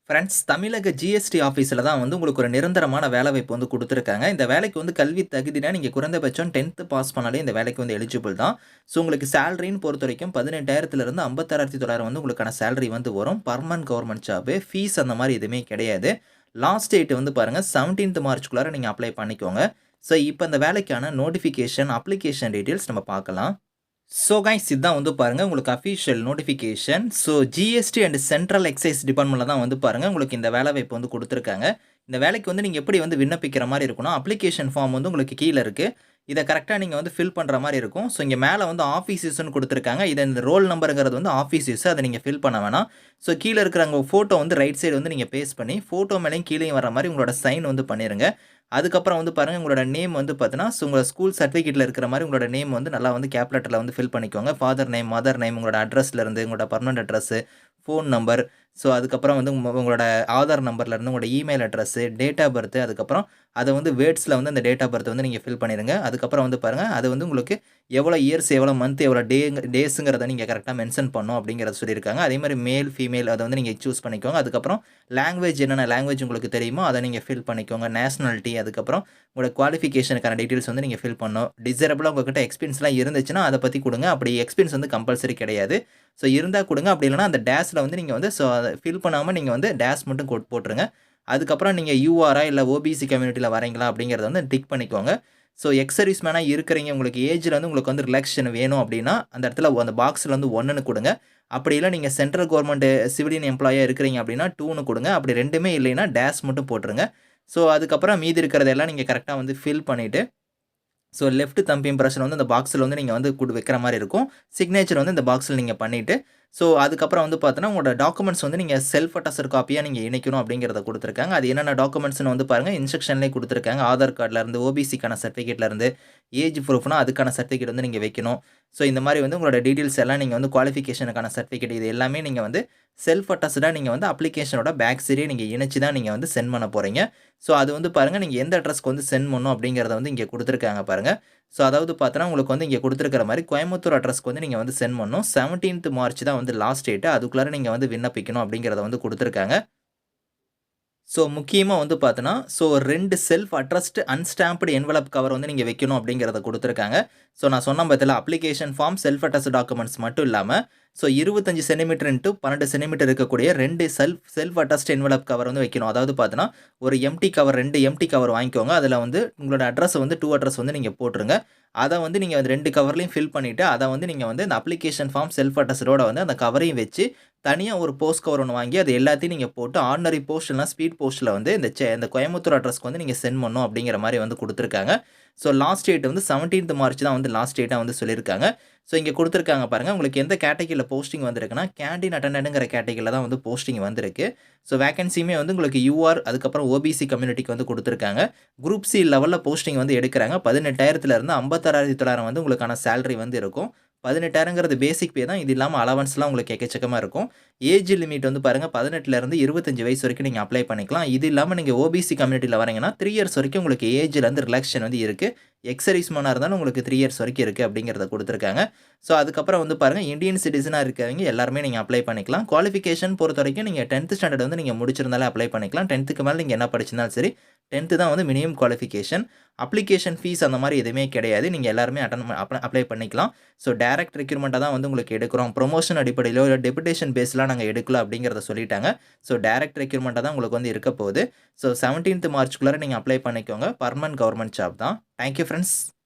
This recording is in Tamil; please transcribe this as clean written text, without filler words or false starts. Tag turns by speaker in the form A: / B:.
A: ஃப்ரெண்ட்ஸ், தமிழக ஜிஎஸ்டி ஆஃபீஸ்ல தான் வந்து உங்களுக்கு ஒரு நிரந்தரமான வேலைவாய்ப்பு வந்து குடுத்துருக்காங்க. இந்த வேலைக்கு வந்து கல்வி தகுதினா, நீங்க குறைந்தபட்சம் 10த் பாஸ் பண்ணாலே இந்த வேலைக்கு வந்து எலிஜிபிள் தான். ஸோ உங்களுக்கு சேலரின்னு பொறுத்தவரைக்கும் 18,000லிருந்து 56,900 வந்து உங்களுக்கான சேலரி வந்து வரும். Permanent government job. ஃபீஸ் அந்த மாரி எதுவுமே கிடையாது. லாஸ்ட் டேட் வந்து பாருங்க 17th மார்ச்க்குள்ளார நீங்க அப்ளை பண்ணிக்கோங்க. ஸோ இப்ப இந்த வேலைக்கான நோட்டிஃபிகேஷன், அப்ளிகேஷன் டீட்டெயில்ஸ் நம்ம பார்க்கலாம். ஸோ கைஸ் இதான் வந்து பாருங்க உங்களுக்கு official notification. So GST and central exercise டிபார்ட்மெண்ட்ல தான் வந்து பாருங்க உங்களுக்கு இந்த வேலைவாய்ப்பு வந்து குடுத்துருக்காங்க. இந்த வேலைக்கு வந்து நீங்க எப்படி வந்து விண்ணப்பிக்கிற மாரி இருக்கும்னா, அப்ளிகேஷன் ஃபார்ம் வந்து உங்களுக்கு கீழ இருக்கு. இத கரெக்ட்டா நீங்க வந்து ஃபில் பண்ற மாரி இருக்கும். ஸோ இங்க மேல வந்து ஆஃபீஸ் யூஸ்ன்னு குடுத்துருக்காங்க. இத இந்த ரோல் நம்பர்ங்கிறது வந்து ஆஃபீஸ் யூஸ். அத நீங்க ஃபில் பண்ண வேணாம். ஸோ கீழ இருக்கிற உங்க ஃபோட்டோ வந்து ரைட் சைடு வந்து நீங்க பேஸ்ட் பண்ணி, ஃபோட்டோ மேலயும் கீழயும் வர மாரி உங்களோட சைன் வந்து பண்ணிருங்க. அதுக்கப்புறம் வந்து பாருங்க, உங்களோட நேம் வந்து பார்த்தீங்கன்னா, உங்க ஸ்கூல் சர்டிஃபிகேட்ல இருக்கிற மாரி உங்களோட நேம் வந்து நல்லா வந்து கேப் லெட்டர்ல வந்து ஃபில் பண்ணிக்கோங்க. ஃபாதர் நேம், மதர் நேம், உங்களோட அட்ரஸ்ல இருந்து, உங்களோட permanent address, phone number, so அதுக்கப்புறம் வந்து உங்களோட ஆதார் நம்பர்ல இருந்து உங்களோட email address, date of birth, அதுக்கப்புறம் அத வந்து வேர்ட்ஸ்ல வந்து அந்த டேட் ஆஃப் பர்த் வந்து நீங்க ஃபில் பண்ணிருங்க. அதுக்கப்புறம் வந்து பாருங்க, அது வந்து உங்களுக்கு எவ்வளோ இயர்ஸ், எவ்வளோ மந்த், எவ்வளோ டேஸ்ங்கிறத நீங்க கரெக்ட்டா மென்ஷன் பண்ணணும் அப்படிங்கிறத சொல்லியிருக்காங்க. அதே மாரி மேல், ஃபீமேல் அத வந்து நீங்க சூஸ் பண்ணிக்கோங்க. அதுக்கப்புறம் லாங்குவேஜ் என்னென்ன லாங்குவேஜ் உங்களுக்கு தெரியுமோ அத நீங்க ஃபில் பண்ணிக்கோங்க. நேஷனாலிட்டி, அதுக்கப்புறம் உங்களோட குவாலிஃபிகேஷனுக்கான டீட்டெயில்ஸ் வந்து நீங்க ஃபில் பண்ணணும். டிசைரபிளா உங்ககிட்ட எக்ஸ்பீரியன்ஸ்லாம் இருந்துச்சுன்னா, அத பத்தி குடுங்க. அப்படி எக்ஸ்பீரியன்ஸ் வந்து கம்பல்சரி கிடையாது. ஸோ இருந்தா குடுங்க. அப்படி இல்லன்னா அந்த டேஷ்ல வந்து நீங்க வந்து அத ஃபில் பண்ணாம நீங்க வந்து டேஷ் மட்டும் போட்டுருங்க. அதுக்கப்புறம் நீங்க யூஆரா இல்ல ஓபிசி கம்யூனிட்டில வரீங்களா அப்படிங்கிறத வந்து டிக் பண்ணிக்கோங்க. ஸோ எக்ஸ் சர்வீஸ் மேனா இருக்கிறீங்க. உங்களுக்கு ஏஜ்ல வந்து உங்களுக்கு வந்து ரிலாக்சேஷன் வேணும் அப்படின்னா, அந்த இடத்துல அந்த பாக்ஸ்ல வந்து 1ன்னு குடுங்க. அப்படி இல்ல நீங்க சென்ட்ரல் கவர்ன்மென்ட் சிவிலியன் எம்ப்ளாயியா இருக்கிறீங்க அப்படின்னா 2ன்னு குடுங்க. அப்படி 2மே இல்லைன்னா டேஷ் மட்டும் போட்டுருங்க. ஸோ அதுக்கப்புறம் மீதி இருக்கிறதெல்லாம் நீங்க கரெக்ட்டா வந்து ஃபில் பண்ணிட்டு, ஸோ லெஃப்ட் தம்ப் இம்ப்ரஷன் வந்து அந்த பாக்ஸ்ல வந்து நீங்க வந்து வைக்கிற மாரி இருக்கும். சிக்னேச்சர் வந்து இந்த பாக்ஸ்ல நீங்க பண்ணிட்டு, ஸோ அதுக்கப்புறம் வந்து பார்த்தீங்கன்னா, உங்களோட டாக்குமெண்ட்ஸ் வந்து நீங்க செல்ஃப் அட்டஸ்டட் காப்பியா நீங்க இணைக்கணும் அப்படிங்கிறத குடுத்துருக்காங்க. அது என்னென்ன டாக்குமெண்ட்ஸ்ன்னு வந்து பாருங்க, இன்ஸ்ட்ரக்ஷன்லேயே குடுத்துருக்காங்க. ஆதார் கார்ட்ல இருந்து, ஓபிசிக்கான சர்டிஃபிகேட்ல இருந்து, ஏஜ் ப்ரூஃப்னா அதுக்கான சர்டிஃபிகேட் வந்து நீங்க வைக்கணும். ஸோ இந்த மாரி வந்து உங்களோட டீட்டெயில்ஸ் எல்லாம் நீங்க வந்து குவாலிஃபிகேஷனுக்கான சர்டிஃபிகேட் இது எல்லாமே நீங்க வந்து செல்ஃப் அட்டஸ்டடா நீங்க வந்து அப்ளிகேஷனோட பேக் சைடே நீங்க இணைச்சு தான் நீங்க வந்து சென்ட் பண்ண போறீங்க. ஸோ அது வந்து பாருங்க, நீங்க எந்த அட்ரஸ்க்கு வந்து சென்ட் பண்ணணும் அப்படிங்கிறத வந்து இங்க குடுத்துருக்காங்க பாருங்க. ஸோ அதாவது பார்த்தோன்னா, உங்களுக்கு வந்து இங்க குடுத்துருக்கிற மாரி கோயம்புத்தூர் அட்ரஸ்க்கு வந்து நீங்க வந்து சென்ட் பண்ணணும். 17th மார்ச் தான் வந்து லாஸ்ட் டேட். அதுக்குள்ளார நீங்க வந்து விண்ணப்பிக்கணும் அப்படிங்கிறத வந்து குடுத்துருக்காங்க. ஸோ முக்கியமா வந்து பார்த்தோன்னா, so 2 self addressed unstamped envelope cover வந்து நீங்க வைக்கணும் அப்படிங்கிறத குடுத்துருக்காங்க. ஸோ நான் சொன்னேன் பார்த்தீங்களா, application form, self attested documents மட்டும் இல்லாம, ஸோ 25 சென்டிமீட்டர் இன்டூ 12 சென்டிமீட்டர் இருக்கக்கூடிய 2 செல்ஃப் அட்டஸ்ட் என்வலப் கவர் வந்து வைக்கணும். அதாவது பார்த்தோன்னா, ஒரு எம்ப்டி கவர் 2 எம்ப்டி கவர் வாங்கிக்கோங்க. அதில வந்து உங்களோட அட்ரஸ வந்து 2 அட்ரஸ் வந்து நீங்க போட்டுருங்க. அத வந்து நீங்க 2 கவர்லயும் ஃபில் பண்ணிட்டு, அத வந்து நீங்க வந்து இந்த அப்ளிகேஷன் ஃபார்ம், செல்ஃப் அட்டஸ்டடோட வந்து அந்த கவரையும் வச்சு, தனியா ஒரு போஸ்ட் கவர் ஒண்ணு வாங்கி, அது எல்லாத்தையும் நீங்க போட்டு ஆர்டினரி போஸ்ட் இல்லனா ஸ்பீட் போஸ்ட்ல வந்து இந்த கோயம்புத்தூர் அட்ரஸ்க்கு வந்து நீங்க சென்ட் பண்ணணும் அப்படிங்கிற மாரி வந்து குடுத்துருக்காங்க. ஸோ லாஸ்ட் டேட் வந்து 17th மார்ச் தான் வந்து லாஸ்ட் டேட்டா வந்து சொல்லியிருக்காங்க. ஸோ இங்க குடுத்துருக்காங்க பாருங்க. உங்களுக்கு எந்த கேட்டகரில போஸ்டிங் வந்திருக்குன்னா, கேன்டீன் அட்டெண்டன்ட்ங்கிற கேட்டகரில தான் வந்து போஸ்டிங் வந்திருக்கு. ஸோ வேக்கன்சியுமே வந்து உங்களுக்கு யூஆர் அதுக்கப்புறம் ஓபிசி கம்யூனிட்டிக்கு வந்து குடுத்துருக்காங்க. குரூப் சி லெவல்ல போஸ்டிங் வந்து எடுக்குறாங்க. 18,000லிருந்து 56,900 வந்து உங்களுக்கான சேலரி வந்து இருக்கும். 18,000ங்கிறது பேசிக் பே தான். இது இல்லாம அலவன்ஸ்லாம் உங்களுக்கு எக்கச்சக்கமா இருக்கும். ஏஜ் லிமிட் வந்து பாருங்க 18லிருந்து 25 வயசு வரைக்கும் நீங்க அப்ளை பண்ணிக்கலாம். இது இல்லாம நீங்க ஓபிசி கம்யூனிட்டில வரீங்கன்னா, 3 இயர்ஸ் வரைக்கும் உங்களுக்கு ஏஜ்லருந்து ரிலாக்சேஷன் வந்து இருக்கு. எக்ஸ் சர்வீஸ்மேனா இருந்தாலும் உங்களுக்கு 3 இயர்ஸ் வரைக்கும் இருக்கு அப்படிங்கிறத குடுத்துருக்காங்க. ஸோ அதுக்கப்புறம் வந்து பாருங்க, இந்தியன் சிட்டிசனா இருக்கவங்க எல்லாருமே நீங்க அப்ளை பண்ணிக்கலாம். குவாலிஃபிகேஷன் பொறுத்தவரைக்கும் நீங்க 10th ஸ்டாண்டர்ட் வந்து நீங்க முடிச்சிருந்தாலே அப்ளை பண்ணிக்கலாம். 10க்கு மேல நீங்க என்ன படிச்சிருந்தாலும் சரி, 10th தான் வந்து மினிமம் குவாலிஃபிகேஷன். அப்ளிகேஷன் ஃபீஸ் அந்த மாரி எதுவுமே கிடையாது. நீங்க எல்லாருமே அப்ளை பண்ணிக்கலாம். ஸோ டைரக்ட் ரெக்ரூட்மெண்ட்டா தான் வந்து உங்களுக்கு எடுக்கிறோம். புரமோஷன் அடிப்படையிலோ, இல்ல டெபுடேஷன் பேஸ்லாம் நாங்க எடுக்கல அப்படிங்கிறத சொல்லிட்டாங்க. ஸோ டைரக்ட் ரெக்ரூட்மெண்ட்டா தான் உங்களுக்கு வந்து இருக்க போகுது. ஸோ 17th மார்ச்க்குள்ளார நீங்க அப்ளை பண்ணிக்கோங்க. பெர்மனன்ட் கவர்ன்மென்ட் ஜாப் தான். Thank you friends.